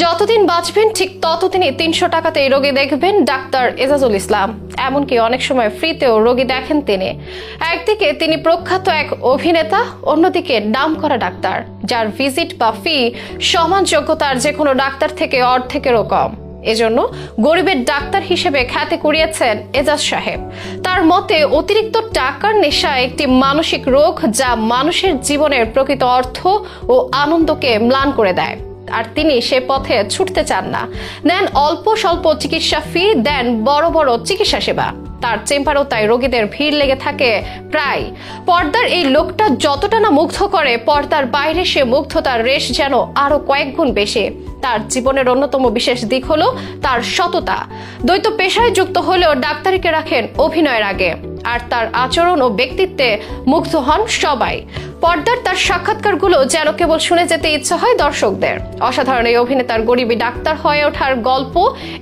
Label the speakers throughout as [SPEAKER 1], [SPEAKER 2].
[SPEAKER 1] যতদিন বাঁচবেন ঠিক ততদিনই ৩০০ টাকাতেই রোগী দেখবেন ডাক্তার এজাজুল ইসলাম। এমনকি অনেক সময় ফ্রিতেও রোগী দেখেন তিনি। একদিকে তিনি প্রখ্যাত এক অভিনেতা, অন্যদিকে নামকরা ডাক্তার, যার ভিজিট বা ফি সমান যোগ্যতার যে কোনো ডাক্তার থেকে অর্ধেকেরও কম। এজন্য গরিবের ডাক্তার হিসেবে খ্যাতি কুড়িয়েছেন এজাজ সাহেব। তার মতে অতিরিক্ত টাকার নেশা একটি মানসিক রোগ, যা মানুষের জীবনের প্রকৃত অর্থ ও আনন্দকে ম্লান করে দেয়। আর তিনি সে পথে ছুটতে চান না। নেন অল্প স্বল্প চিকিৎসা ফি, দেন বড় বড় চিকিৎসা সেবা। তার চেম্বারও তাই রোগীদের ভিড় লেগে থাকে প্রায়। পর্দার এই লোকটা যতটা না মুগ্ধ করে, পর্দার বাইরে সে মুগ্ধতার রেশ যেন আরো কয়েক গুণ বেশি। তার জীবনের অন্যতম বিশেষ দিক হলো তার সততা। দ্বৈত পেশায় যুক্ত হলেও ডাক্তারিকে রাখেন অভিনয়ের আগে, আর তার আচরণ ও ব্যক্তিত্বে মুগ্ধ হন সবাই। পর্দার তার সাক্ষাৎকারগুলো যেন কেবল শুনে যেতে ইচ্ছা হয় দর্শকদের। অসাধারণ এই অভিনেতার গরিবী ডাক্তার হয়ে ওঠার গল্প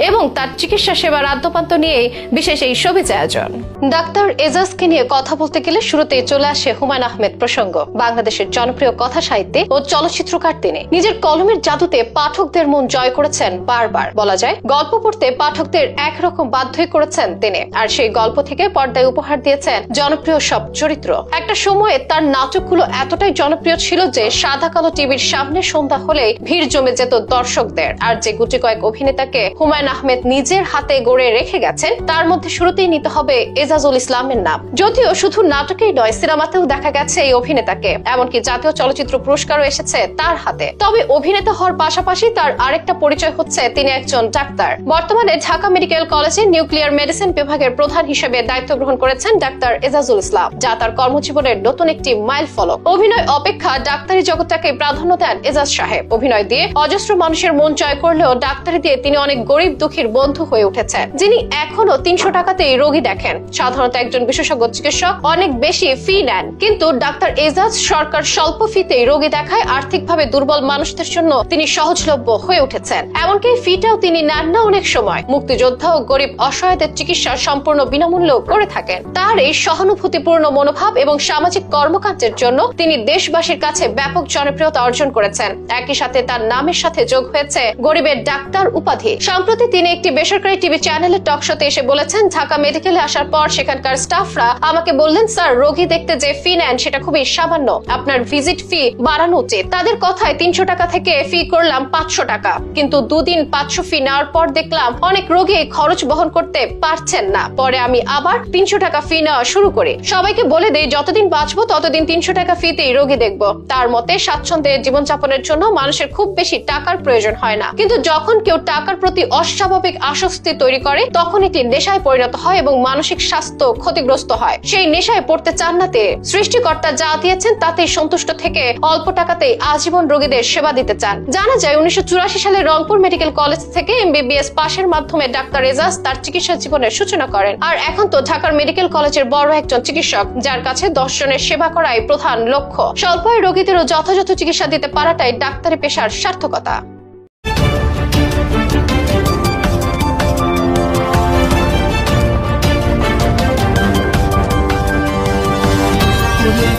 [SPEAKER 1] এবং তার চিকিৎসা সেবার আদ্যপান্ত নিয়েই বিশেষ এই সবিজ আয়োজন। ডাক্তার এজাজকে নিয়ে কথা বলতে গেলে শুরুতেই চলে আসে হুমায়ুন আহমেদ প্রসঙ্গ। বাংলাদেশের জনপ্রিয় কথা সাহিত্যে ও চলচ্চিত্রকার তিনি। নিজের কলমের জাদুতে পাঠকদের মন জয় করেছেন বারবার। বলা যায় গল্প পড়তে পাঠকদের একরকম বাধ্যই করেছেন তিনি। আর সেই গল্প থেকে পর্দায় উপহার দিয়েছেন জনপ্রিয় সব চরিত্র। একটা সময়ে তার নাটকগুলো এতটাই জনপ্রিয় ছিল যে সাদা কালো টিভির সামনে সন্ধ্যা হলে ভিড় জমে যেত দর্শকদের। আর যে গুটি কয়েক অভিনেতাকে হুমায়ুন আহমেদ নিজের হাতে গড়ে রেখে গেছেন, তার মধ্যে শুরুতেই নিতে হবে এজাজুল ইসলামের নাম। যদিও শুধু নাটকেই নয়, সিনেমাতেও দেখা গেছে এই অভিনেতাকে। এমনকি জাতীয় চলচ্চিত্র পুরস্কারও এসেছে তার হাতে। তবে অভিনেতা হওয়ার পাশাপাশি তার আরেকটা পরিচয় হচ্ছে তিনি একজন ডাক্তার। বর্তমানে ঢাকা মেডিকেল কলেজে নিউক্লিয়ার মেডিসিন বিভাগের প্রধান হিসেবে দায়িত্ব গ্রহণ করেছেন ডাক্তার এজাজুল ইসলাম, যা তার কর্মজীবনের নতুন একটি মাইল ফলক। অভিনয় অপেক্ষা ডাক্তারি জগৎটাকে প্রাধান্য দেন এজাজ সাহেব। অভিনয় দিয়ে অজস্র মানুষের মন জয় করলেও ডাক্তারি দিয়ে তিনি অনেক গরিব দুঃখীর বন্ধু হয়ে উঠেছেন, যিনি এখনো ৩০০ টাকাতেই রোগী দেখেন। সাধারণত একজন বিশেষজ্ঞ চিকিৎসক অনেক বেশি ফি নেন, কিন্তু ডাক্তার এজাজ সরকার স্বল্প ফিতেই রোগী দেখায়। আর্থিকভাবে দুর্বল মানুষদের জন্য তিনি সহজলভ্য হয়ে উঠেছেন। এমনকি ফিটাও তিনি নেন না অনেক সময়। মুক্তিযোদ্ধা ও গরিব অসহায়দের চিকিৎসা সম্পূর্ণ বিনামূল্য করে থাকেন। তার এই সহানুভূতিপূর্ণ মনোভাব এবং সামাজিক কর্মকাণ্ডের জন্য তিনি দেশবাসীর কাছে ব্যাপক জনপ্রিয়তা অর্জন করেছেন। একই সাথে তার নামের সাথে যোগ হয়েছে গরিবের ডাক্তার উপাধি। সম্প্রতি তিনি একটি বেসরকারি টিভি চ্যানেলের টক শোতে এসে বলেছেন, ঢাকা মেডিকেলে আসার পর সেখানকার স্টাফরা আমাকে বললেন, স্যার রোগী দেখতে যে ফি নেন সেটা খুবই সামান্য, আপনার ভিজিট ফি বাড়ানো উচিত। তাদের কথায় ৩০০ টাকা থেকে ফি করলাম ৫০০ টাকা, কিন্তু দুদিন ৫০০ ফি নেওয়ার পর দেখলাম অনেক রোগী খরচ বহন করতে পারছেন না। পরে আমি আবার ৩০০ টাকা ফি নেওয়া শুরু করি। সবাইকে বলে দেই যতদিন বাঁচবো ততদিন ৩০০ টাকা ফিতেই রোগী দেখবো। তার মতে স্বাচ্ছন্দ্যে জীবনযাপনের জন্য মানুষের খুব বেশি টাকার প্রয়োজন হয় না, কিন্তু যখন কেউ টাকার প্রতি অস্বাভাবিক আসক্তি তৈরি করে, তখন এটি নেশায় পরিণত হয় এবং মানসিক স্বাস্থ্য ক্ষতিগ্রস্ত হয়। সেই নেশায় পড়তে চান না তিনি। সৃষ্টিকর্তা যা দিয়েছেন তাতেই সন্তুষ্ট থেকে অল্প টাকাতেই আজীবন রোগীদের সেবা দিতে চান। জানা যায় ১৯৮৪ সালে রংপুর মেডিকেল কলেজ থেকে MBBS পাশের মাধ্যমে ডাক্তার এজাজ তার চিকিৎসা জীবনের সূচনা করেন। আর এখন তো ঢাকার মেডিকেল কলেজের বড় একজন চিকিৎসক, যার কাছে ১০ জনের সেবা করাই প্রধান লক্ষ্য। স্বল্প আয়ের রোগীদেরও যথাযথ চিকিৎসা দিতে পারাটাই ডাক্তারি পেশার সার্থকতা।